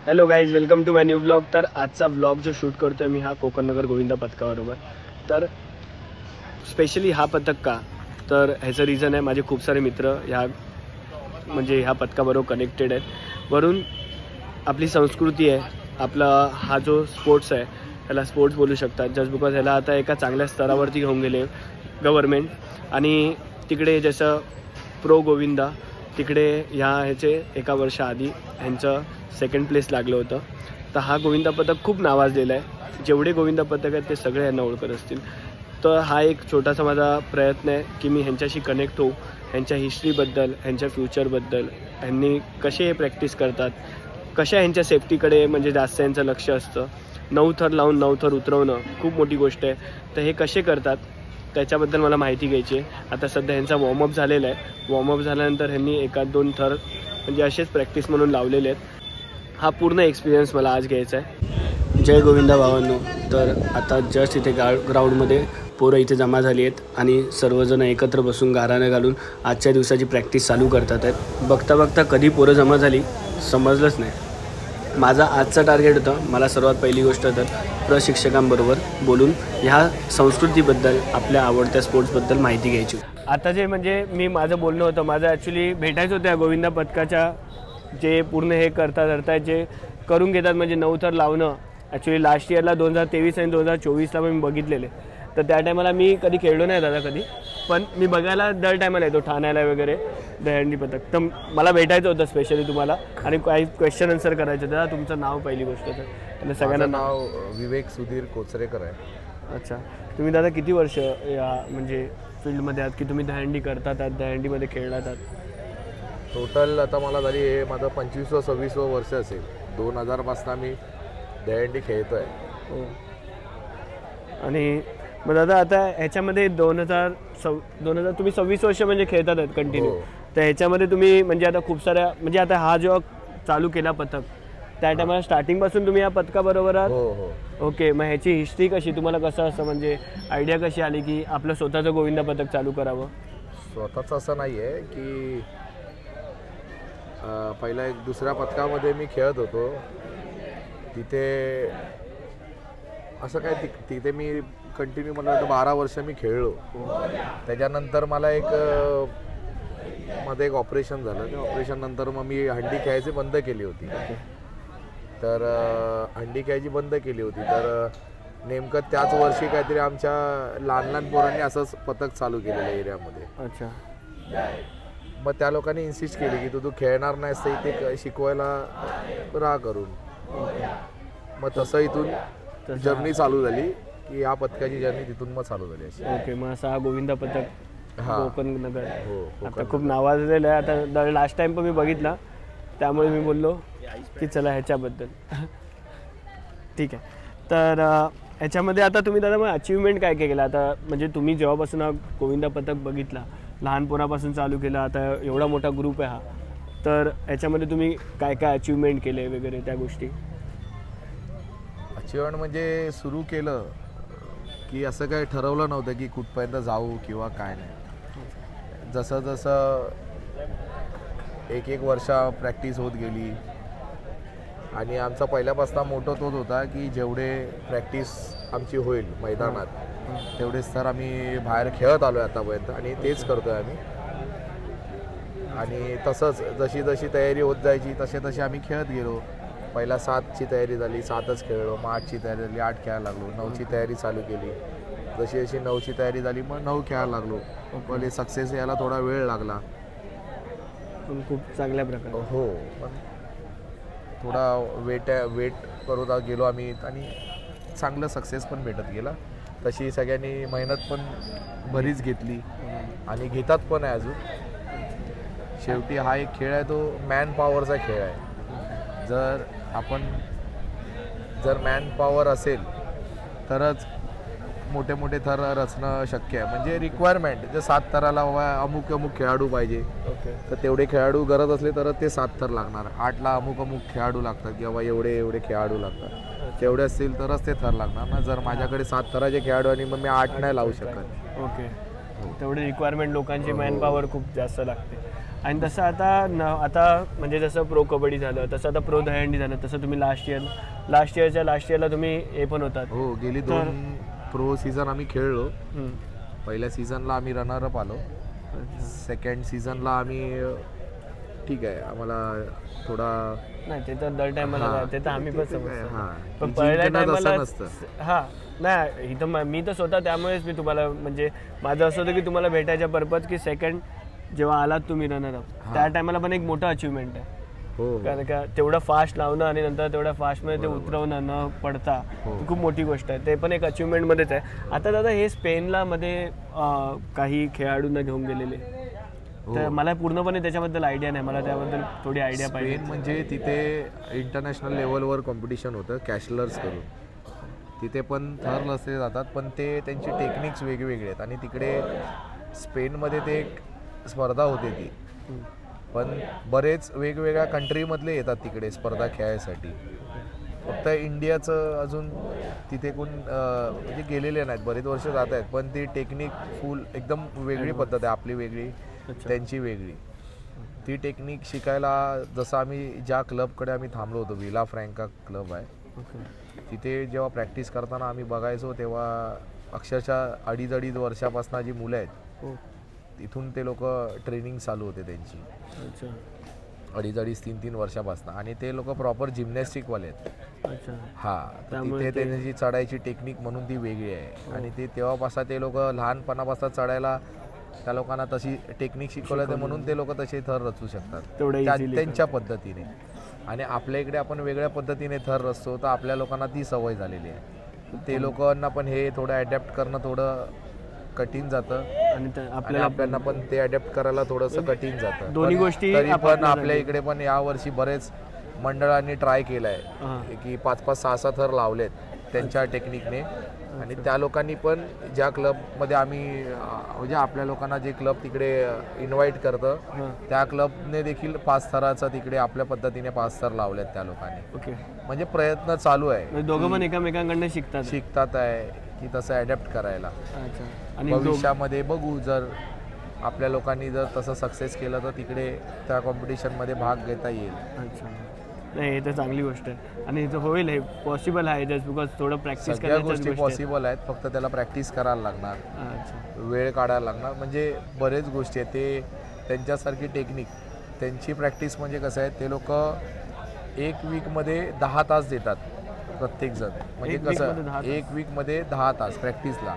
Hello guys, welcome to my new blog. तर आजचा blog जो शूट करतोय मी हा कोकणनगर गोविंदा पथकाबरोबर. तर स्पेशली हा पथक का, तर ह्याचं रिझन आहे माझे खूप सारे मित्र ह्या पथकाबरोबर कनेक्टेड आहेत. वरून आपली संस्कृती आहे, आपला हा जो स्पोर्ट्स आहे त्याला स्पोर्ट्स बोलू शकतात जस्ट बिकॉज ह्याला आता एका चांगल्या स्तरावरती घेऊन गेले गव्हर्मेंट. आणि तिकडे जसं प्रो गोविंदा तिकडे ह्याचे एका वर्षाआधी ह्यांचं सेकंड प्लेस लागलं होतं. तर हा गोविंदा पथक खूप नावाजलेला आहे. जेवढे गोविंदा पथक आहेत ते सगळे यांना ओळखत असतील. तर हा एक छोटासा माझा प्रयत्न आहे की मी ह्यांच्याशी कनेक्ट होऊ, ह्यांच्या हिस्ट्रीबद्दल, ह्यांच्या फ्युचरबद्दल, ह्यांनी कसे हे प्रॅक्टिस करतात, कशा ह्यांच्या सेफ्टीकडे जास्त यांचं लक्ष असतं. 9 थर लावून 9 थर उतरवणं खूप मोठी गोष्ट आहे. तर हे कसे करतात त्याच्याबद्दल मला माहिती घ्यायची आहे. आता सध्या ह्यांचा वॉर्मअप झालेला आहे. वॉर्मअप झाल्यानंतर ह्यांनी 1-2 थर असेच प्रॅक्टिस म्हणून लावलेले आहेत. हा पूर्ण एक्सपिरियन्स मला आज घ्यायचा आहे. जय गोविंदा भावांनो. तर आता जस्ट इथे ग्राउंडमध्ये पोरं इथे जमा झाली आहेत आणि सर्वजण एकत्र बसून गाराणं घालून आजच्या दिवसाची प्रॅक्टिस चालू करतात आहेत. बघता बघता कधी पोरं जमा झाली समजलंच नाही. माझा आजचं टार्गेट होतं, मला सर्वात पहिली गोष्ट तर प्रशिक्षकांबरोबर बोलून ह्या संस्कृतीबद्दल, आपल्या आवडत्या स्पोर्ट्सबद्दल माहिती घ्यायची. आता जे मी माझं बोलणं होतं, माझं ॲक्च्युली भेटायचं होतं या गोविंदा पथकाच्या जे पूर्ण हे करतात जे करून घेतात 9 थर लावणं. ॲक्च्युली लास्ट इयरला 2023 आणि 2024ला मी बघितलेले. तर त्या टायमाला मी कधी खेळलो नाही दादा कधी, पण मी बघायला दर टायमाला येतो ठाण्याला वगैरे दहीहंडी पथक. तर मला भेटायचं होतं स्पेशली तुम्हाला आणि काही क्वेश्चन आन्सर करायचं होतं. दादा तुमचं नाव पहिली गोष्ट तर सगळ्यांना. नाव विवेक सुधीर कोचरेकर आहे. अच्छा, तुम्ही दादा किती वर्ष या फील्डमध्ये आहात की तुम्ही दहीहंडी करतात आहात, दहीहंडीमध्ये खेळलात आहात? टोटल आता मला झाली हे माझं 25-26 वर्ष असेल. 2000 पासून मी दहीहंडी खेळतो आहे. हो. आणि मग दादा आता ह्याच्यामध्ये 2000 तुम्ही 26 वर्ष खेळतात आहेत कंटिन्यू. तर ह्याच्यामध्ये तुम्ही आता खूप साऱ्या आता हा जेव्हा चालू केला पथक त्या टायमाला स्टार्टिंगपासून तुम्ही या पथकाबरोबर आहात? हो. ओके, मग ह्याची हिस्ट्री कशी, तुम्हाला कसं असं आयडिया कशी आली की आपलं स्वतःचं गोविंदा पथक चालू करावं? स्वतःचं असं नाही आहे की पहिला एक दुसऱ्या पथकामध्ये मी खेळत होतो. तिथे असं काय तिथे मी कंटिन्यू मला वाटतं 12 वर्ष मी खेळलो. त्याच्यानंतर मला मध्ये एक ऑपरेशन झालं. त्या ऑपरेशन नंतर मग मी हंडी खेळायची बंद केली होती. तर हंडी खेळायची बंद केली होती. तर नेमकं त्याच वर्षी काहीतरी आमच्या लहान पोरांनी असंच पथक चालू केलेलं एरियामध्ये. अच्छा. मग त्या लोकांनी इन्सिस्ट केली की तू खेळणार नाहीस तर इथे शिकवायला राहा करून. मग तसं इथून जर्नी चालू झाली की या पथकाची जर्नी तिथून मग चालू झाली अशी. ओके, मग असा हा गोविंदा पथक कोकणनगर हो आता खूप नावाजलेलं आहे. आता लास्ट टाइम पण मी बघितला त्यामुळे मी बोललो की चला ह्याच्याबद्दल. ठीक आहे. तर ह्याच्यामध्ये आता तुम्ही दादा मग अचिव्हमेंट काय केलं आता तुम्ही जेव्हापासून हा गोविंदा पथक बघितला, लहानपणापासून चालू केला, आता एवढा मोठा ग्रुप आहे हा, तर ह्याच्यामध्ये तुम्ही काय काय अचिव्हमेंट केले वगैरे त्या गोष्टी? अचिव्हमेंट सुरू केलं की असं काही ठरवलं नव्हतं की कुठपर्यंत जाऊ किंवा काय नाही. जसं जसं एक वर्ष प्रॅक्टिस होत गेली आणि आमचा पहिल्यापासून मोठो तोच होता की जेवढे प्रॅक्टिस आमची होईल मैदानात तेवढेच तर आम्ही बाहेर खेळत आलो आहे आतापर्यंत आणि तेच करतो आहे आम्ही. आणि तसंच जशी जशी तयारी होत जायची तसे आम्ही खेळत गेलो. पहिला 7ची तयारी झाली, 7च खेळलो. मग 8ची तयारी झाली, 8 खेळायला लागलो. 9ची तयारी चालू केली. जशी जशी 9ची तयारी झाली मग 9 खेळायला लागलो. पहिले सक्सेस यायला थोडा वेळ लागला पण खूप चांगल्या प्रकारे. हो, पण थोडा वेट करत गेलो आम्ही आणि चांगलं सक्सेस पण भेटत गेला. तशी सगळ्यांनी मेहनत पण बरीच घेतली आणि घेतात पण आहे अजून. शेवटी हा एक खेळ आहे, तो मॅन पॉवरचा खेळ आहे. जर मॅन पॉवर असेल तरच मोठे मोठे थर रचणं शक्य आहे. रिक्वायरमेंट जर 7 थराला अमुक खेळाडू पाहिजे तर तेवढे खेळाडू गरज असले तरच ते 7 थर लागणार. 8ला अमुक खेळाडू लागतात किंवा एवढे खेळाडू लागतात. तेवढे असतील तरच ते थर लागणार ना. जर माझ्याकडे 7 थराचे खेळाडू आणि मग मी 8 नाही लावू शकत. ओके, तेवढी रिक्वायरमेंट लोकांची मॅन पॉवर खूप जास्त लागते. आणि तसं आता म्हणजे जसं प्रो कबड्डी झालं तसं आता प्रो दहीहंडी झालं, तसं तुम्ही लास्ट इयरला तुम्ही हे पण होतात. हो, गेली 2 प्रो सीझन आम्ही खेळलो. पहिल्या सीझनला आम्ही रनरअप आलो. सेकंड सीझनला आम्ही ठीक आहे, आम्हाला थोडा नाही ते तर दर टायमाला ते तर आम्ही पण समजतो, पण पहिल्या टायमाला हां नाही इथं मी तर स्वतः त्यामुळेच मी तुम्हाला म्हणजे माझं असं होतं की तुम्हाला भेटायच्या पर्पज की सेकंड जेव्हा आलात तुम्ही रनरअप त्या टायमाला पण एक मोठं अचिव्हमेंट आहे. हो, कारण का तेवढं फास्ट लावणं आणि नंतर तेवढ्या फास्टमध्ये ते उतरवणं न पडता खूप मोठी गोष्ट आहे. ते पण एक अचिव्हमेंटमध्येच आहे. आता दादा हे स्पेनला मध्ये काही खेळाडूंना घेऊन गेलेले, तर मला पूर्णपणे त्याच्याबद्दल आयडिया नाही, मला त्याबद्दल थोडी आयडिया पाहिजे. म्हणजे तिथे इंटरनॅशनल लेवलवर कॉम्पिटिशन होतं कॅशलर्स करून. तिथे पण थर रचले जातात, पण ते त्यांची टेक्निक्स वेगवेगळे आहेत. आणि तिकडे स्पेनमध्ये ते एक स्पर्धा होते ती, पण बरेच वेगवेगळ्या कंट्रीमधले येतात तिकडे स्पर्धा खेळायसाठी. फक्त इंडियाचं अजून तिथे कोण म्हणजे गेलेले नाहीत, बरेच वर्ष जात आहेत, पण ती टेक्निक फुल एकदम वेगळी पद्धत आहे. आपली वेगळी, त्यांची वेगळी. ती टेक्निक शिकायला जसं आम्ही ज्या क्लबकडे आम्ही थांबलो होतो, विला फ्रँका क्लब आहे, तिथे जेव्हा प्रॅक्टिस करताना आम्ही बघायचो तेव्हा अक्षरशः 2.5 वर्षापासून जी मुलं आहेत तिथून ते लोक ट्रेनिंग चालू होते त्यांची. 2.5-3 वर्षापासून. आणि ते लोक प्रॉपर जिम्नॅस्टिकवाले आहेत. हां, तिथे त्यांची चढायची टेक्निक म्हणून ती वेगळी आहे. आणि ते तेव्हापासून ते लोक लहानपणापासून चढायला त्या लोकांना तशी टेक्निक शिकवलं, ते म्हणून ते लोक तसे थर रचू शकतात त्यांच्या पद्धतीने. आणि आपल्या इकडे आपण वेगळ्या पद्धतीने थर रचतो, तर आपल्या लोकांना ती सवय झालेली आहे. ते लोकांना पण हे थोडं अडॅप्ट करणं थोडं कठीण जातं, आणि आपल्याला पण ते अडॅप्ट करायला थोडंसं कठीण जातं. दोन्ही गोष्टी तरी पण आपल्या इकडे पण यावर्षी बरेच मंडळांनी ट्राय केलं आहे की 5-5, 6-6 थर लावलेत त्यांच्या टेक्निकने. आणि त्या लोकांनी पण ज्या क्लबमध्ये आम्ही म्हणजे आपल्या लोकांना जे क्लब तिकडे इन्व्हाइट करतं त्या क्लबने देखील 5 थराचा तिकडे आपल्या पद्धतीने 5 थर लावलेत त्या लोकांनी. म्हणजे प्रयत्न चालू आहे, दोघं पण एकमेकांकडून शिकतात आहे की तसं अडॅप्ट करायला. आणि भविष्यामध्ये बघू, जर आपल्या लोकांनी जर तसं सक्सेस केलं तर तिकडे त्या कॉम्पिटिशनमध्ये भाग घेता येईल. नाही हे तर चांगली गोष्ट आहे, आणि हे होईल, हे पॉसिबल आहे जस्ट बिकॉज थोडं प्रॅक्टिस सगळ्या गोष्टी पॉसिबल आहेत, फक्त त्याला प्रॅक्टिस करायला लागणार, वेळ काढायला लागणार. म्हणजे बरेच गोष्टी आहेत. ते त्यांच्यासारखी टेक्निक, त्यांची प्रॅक्टिस म्हणजे कसं आहे, ते लोक 1 वीकमध्ये 10 तास देतात प्रत्येकजण. म्हणजे कसं 1 वीकमध्ये 10 तास प्रॅक्टिसला.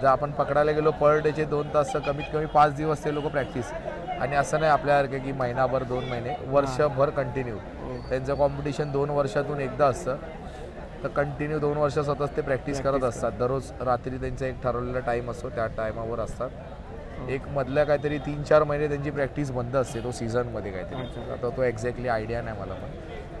जर आपण पकडायला गेलो पर डेचे 2 तास, तर कमीत कमी 5 दिवस ते लोक प्रॅक्टिस. आणि असं नाही आपल्यासारखं की महिनाभर 2 महिने, वर्षभर कंटिन्यू. त्यांचं कॉम्पिटिशन 2 वर्षातून एकदा असतं, तर कंटिन्यू 2 वर्ष सतत ते प्रॅक्टिस करत असतात. दररोज रात्री त्यांचा एक ठरवलेला टाईम असतो, त्या टायमावर असतात. एक मधल्या काहीतरी 3-4 महिने त्यांची प्रॅक्टिस बंद असते, तो सीझनमध्ये काहीतरी. आता तो एक्झॅक्टली आयडिया नाही मला पण.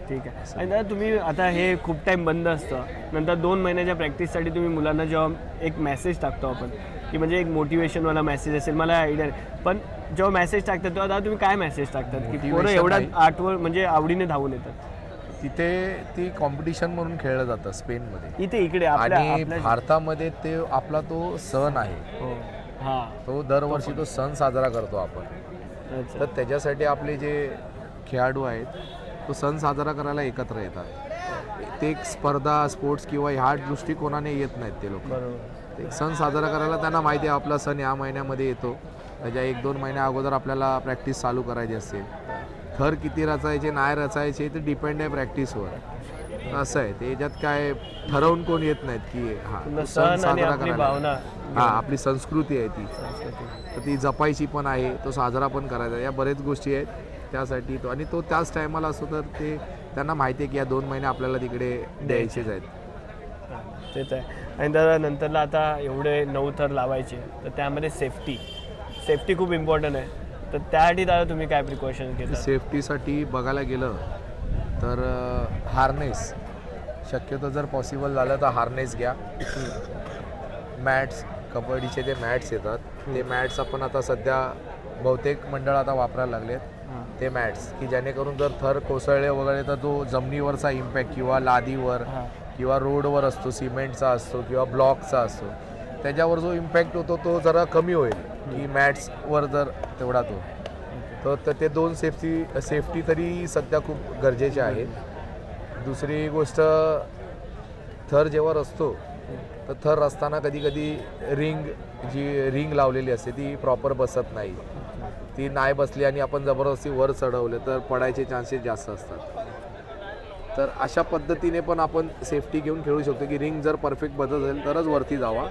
ठीक आहे. आणि दादा तुम्ही आता हे खूप टाईम बंद असतं, नंतर 2 महिन्याच्या प्रॅक्टिससाठी तुम्ही मुलांना जेव्हा एक मेसेज टाकतो आपण, की म्हणजे एक मोटिवेशनवाला मेसेज असेल, मला आयडिया नाही, पण जेव्हा मेसेज टाकतात तेव्हा दादा तुम्ही काय मेसेज टाकतात की पोरं एवढा आठवण म्हणजे आवडीने धावून येतात? तिथे ती कॉम्पिटिशन म्हणून खेळलं जातं स्पेनमध्ये, इकडे आणि भारतामध्ये ते आपला तो सण आहे. तो दरवर्षी तो सण साजरा करतो आपण. तर त्याच्यासाठी आपले जे खेळाडू आहेत तो सण साजरा करायला एकत्र येतात. ते एक स्पर्धा, स्पोर्ट्स किंवा ह्या दृष्टिकोनाने येत नाहीत ते लोक. ते सण साजरा करायला त्यांना माहिती आहे आपला सण या महिन्यामध्ये येतो, त्याच्या 1-2 महिन्या अगोदर आपल्याला प्रॅक्टिस चालू करायची असते. थर किती रचायचे नाही रचायचे ते डिपेंड आहे प्रॅक्टिसवर. असं आहे, त्याच्यात काय ठरवून कोण येत नाहीत की हा सण साजरा करायला. आपली संस्कृती आहे ती, तर ती जपायची पण आहे, तो साजरा पण करायचा. या बरेच गोष्टी आहेत त्यासाठी तो. आणि तो त्याच टायमाला असतो, तर ते त्यांना माहिती आहे की या 2 महिने आपल्याला तिकडे द्यायचेच आहेत. तेच आहे. आणि दादा नंतरला आता एवढे 9 थर लावायचे, तर त्यामध्ये सेफ्टी खूप इम्पॉर्टंट आहे, तर त्यासाठी दादा तुम्ही काय प्रिकॉशन घेता? सेफ्टीसाठी बघायला गेलं तर हार्नेस, शक्यतो जर पॉसिबल झालं तर हार्नेस घ्या. मॅट्स, कबड्डीचे जे मॅट्स येतात ते मॅट्स आपण आता सध्या बहुतेक मंडळ आता वापरायला लागलेत ते मॅट्स, की जेणेकरून जर थर कोसळले वगैरे तर तो जमिनीवरचा इम्पॅक्ट किंवा लादीवर किंवा रोडवर असतो, सिमेंटचा असतो किंवा ब्लॉकचा असतो, त्याच्यावर जो इम्पॅक्ट होतो तो जरा कमी होईल की मॅट्सवर जर तेवढा तो. तर ते दोन सेफ्टी तरी सध्या खूप गरजेचे आहेत. दुसरी गोष्ट, थर जेव्हा रचतो तर थर रचताना कधी कधी रिंग लावलेली असते ती प्रॉपर बसत नाही. ती नाही बसली आणि आपण जबरदस्ती वर चढवले तर पडायचे चान्सेस जास्त असतात. तर अशा पद्धतीने पण आपण सेफ्टी घेऊन खेळू शकतो की रिंग जर परफेक्ट बसत असेल तरच वरती जावा.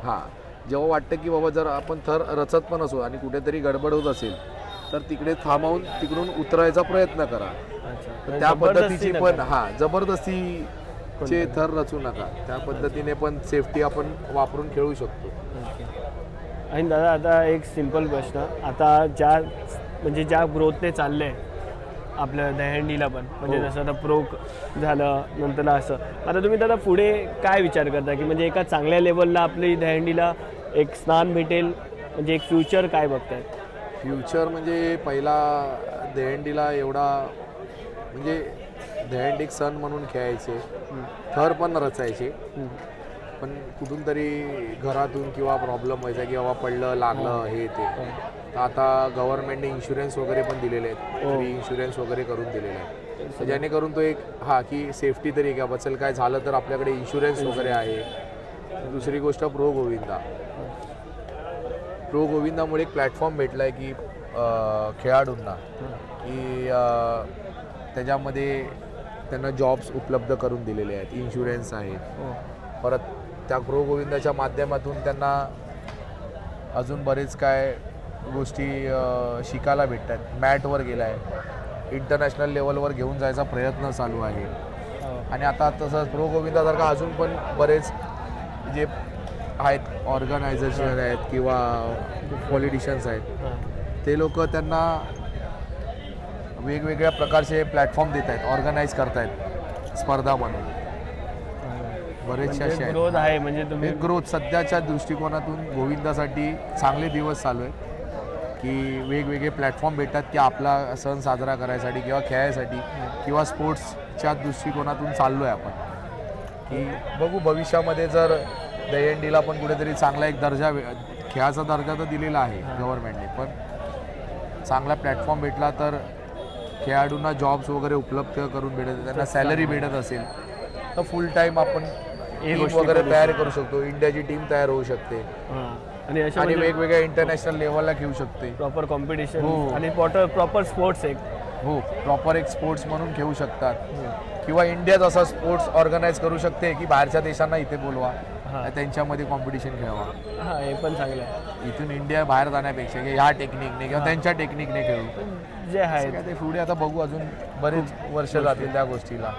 हां, जेव्हा वाटतं की बाबा जर आपण थर रचत पण असू आणि कुठेतरी गडबड होत असेल तर तिकडे थांबवून तिकडून उतरायचा प्रयत्न करा. तर त्या पद्धतीची पण जबरदस्तीचे थर रचू नका. त्या पद्धतीने पण सेफ्टी आपण वापरून खेळू शकतो. आणि दादा आता एक सिंपल प्रश्न, आता ज्या ग्रोथने चाललं आहे आपल्या दहीहंडीला पण, म्हणजे जसं आता प्रो झालं नंतर असं, आता तुम्ही दादा पुढे काय विचार करता की म्हणजे एका चांगल्या लेवलला आपली दहीहंडीला एक स्थान भेटेल, म्हणजे एक फ्युचर काय बघतायत? फ्युचर म्हणजे पहिला दहीहंडीला एवढा म्हणजे दहीहंडी सण म्हणून खेळायचे, थर पण रचायचे, पण कुठून तरी घरातून किंवा प्रॉब्लेम व्हायचा की बाबा पडलं लागलं हे ते. आता गव्हर्नमेंटने इन्शुरन्स वगैरे पण दिलेले आहेत, फ्री इन्शुरन्स वगैरे करून दिलेले आहेत, जेणेकरून तो एक की सेफ्टी तरी घ्या बचल काय झालं तर आपल्याकडे इन्शुरन्स वगैरे आहे. दुसरी गोष्ट प्रो गोविंदामुळे एक प्लॅटफॉर्म भेटला आहे की खेळाडूंना की त्याच्यामध्ये त्यांना जॉब्स उपलब्ध करून दिलेले आहेत, इन्शुरन्स आहेत. परत त्या प्रो गोविंदाच्या माध्यमातून त्यांना अजून बरेच काय गोष्टी शिकायला भेटतात. मॅटवर गेला आहे, इंटरनॅशनल लेवलवर घेऊन जायचा प्रयत्न चालू आहे. आणि आता तसंच प्रो गोविंदासारखा अजून पण बरेच जे आहेत ऑर्गनायझेशन आहेत किंवा पॉलिटिशियन्स आहेत, ते लोक त्यांना वेगवेगळ्या प्रकारचे प्लॅटफॉर्म देत आहेत, ऑर्गनाईज करतायत स्पर्धा म्हणून. बरेचसे असे ग्रोथ आहे. म्हणजे तुम्ही ग्रोथ सध्याच्या दृष्टिकोनातून गोविंदासाठी चांगले दिवस चालू आहेत की वेगवेगळे प्लॅटफॉर्म भेटतात की आपला सण साजरा करायसाठी किंवा खेळायसाठी किंवा स्पोर्ट्सच्या दृष्टिकोनातून चाललो आहे आपण. की बघू भविष्यामध्ये जर दहीहंडीला पण कुठेतरी चांगला एक दर्जा, खेळाचा दर्जा तर दिलेला आहे गव्हर्नमेंटने, पण चांगला प्लॅटफॉर्म भेटला तर खेळाडूंना जॉब्स वगैरे उपलब्ध करून भेटत, त्यांना सॅलरी भेटत असेल तर फुल टाईम आपण टीम वगैरे तयार करू शकतो. इंडियाची टीम तयार होऊ शकते आणि वेगवेगळ्या इंटरनॅशनल लेवलला खेळू शकते. प्रॉपर कॉम्पिटिशन आणि प्रॉपर स्पोर्ट्स प्रॉपर एक स्पोर्ट्स म्हणून खेळू शकतात. किंवा इंडियात असा स्पोर्ट्स ऑर्गनाईज करू शकते की बाहेरच्या देशांना इथे बोलवा, त्यांच्यामध्ये कॉम्पिटिशन खेळवा. हे पण चांगलं आहे. इथून इंडिया बाहेर जाण्यापेक्षा की ह्या टेक्निकने किंवा त्यांच्या टेक्निकने खेळू जे आहे ते पुढे आता बघू, अजून बरेच वर्ष जातील त्या गोष्टीला.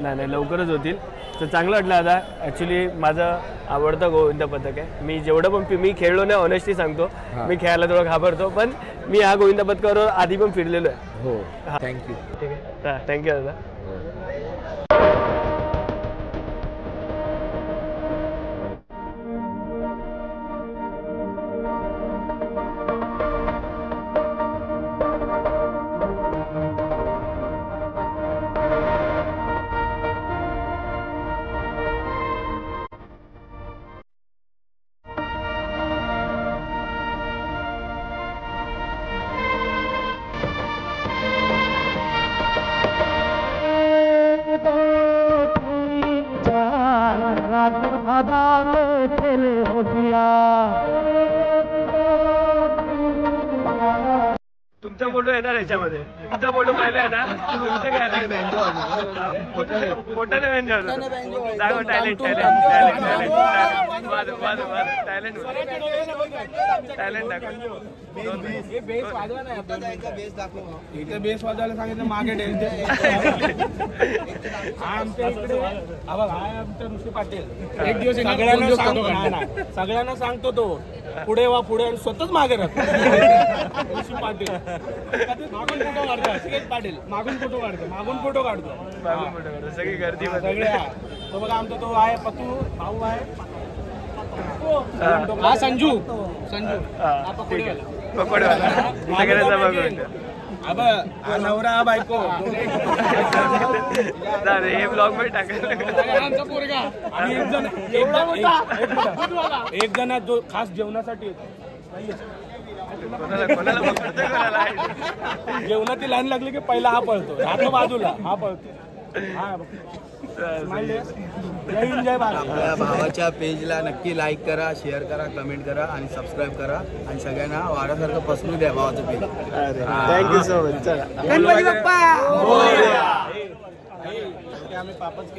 नाही लवकरच होतील. तर चांगलं वाटलं आता. ॲक्च्युली माझं आवडतं गोविंद पथक आहे. मी जेवढं पण मी खेळलो नाही, ऑनेस्टली सांगतो, मी खेळायला थोडं घाबरतो, पण मी ह्या गोविंद पथकावर आधी पण फिरलेलो आहे. हो, थँक्यू. ठीक आहे, थँक्यू दादा. तुमचा फोटो येणार याच्यामध्ये, तुमचा फोटो पाहिला आहे ना, तुमचं काय फोटो नाही टॅलेंट बेस वाजवायला सांगितलं मागे आमच्या इकडे आमच्या ऋषी पाटील एक दिवस सगळ्यांना सांगतो तो पुढे वा पुढे आणि स्वतःच मागे राहतो. ऋषी पाटील मागून फोटो काढतो, सिकेत पाटील मागून फोटो काढतो सगळी गर्दी सगळ्या. तो बघा आमचा तो आहे पतू भाऊ आहे, हा संजू नवरा बायको हे ब्लॉग मध्ये टाकायला पोरगा आणि एक जण जो खास जेवणासाठी जेवणाची लाईन लागली की पहिला हा पळतो, राहतो बाजूला, हा पळतो. हा स्माइल दे. जय हिंद, जय भारत. आपल्या भावाच्या पेजला नक्की लाईक करा, शेअर करा, कमेंट करा आणि सबस्क्राईब करा आणि सगळ्यांना वारासारखं पसरू द्या भावाचं पेज. Thank you so much. चला गणपती बाप्पा. आम्ही पापच केले.